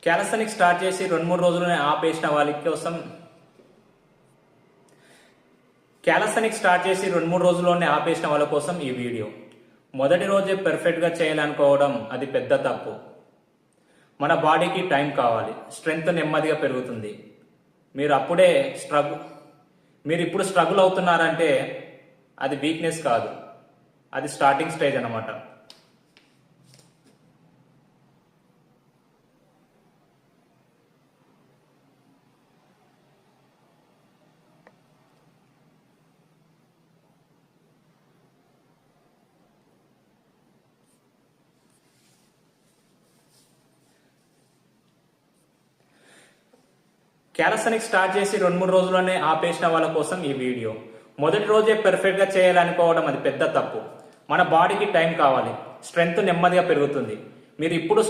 Callisthenics start చేసి 2-3 రోజుల్లోనే ఆపేసిన వాళ్ళ కోసం ఈ వీడియో. మొదటి రోజే పెర్ఫెక్ట్గా చేయాలనుకోవడం అది పెద్ద తప్పు. మన బాడీకి టైం కావాలి, స్ట్రెంగ్త్ నెమ్మదిగా పెరుగుతుంది. మీరు ఇప్పుడు స్ట్రగుల్ అవుతున్నారంటే అది వీక్నెస్ కాదు, అది స్టార్టింగ్ స్టేజ్ అన్నమాట. క్యాలస్థెనిక్స్ స్టార్ట్ చేసి 2-3 రోజుల్లోనే ఆపేసిన వాళ్ళ కోసం ఈ వీడియో. మొదటి రోజే పెర్ఫెక్ట్గా చేయాలనుకోవడం అది పెద్ద తప్పు. మన బాడీకి టైం కావాలి, స్ట్రెంగ్త్ నెమ్మదిగా పెరుగుతుంది. మీరు ఇప్పుడు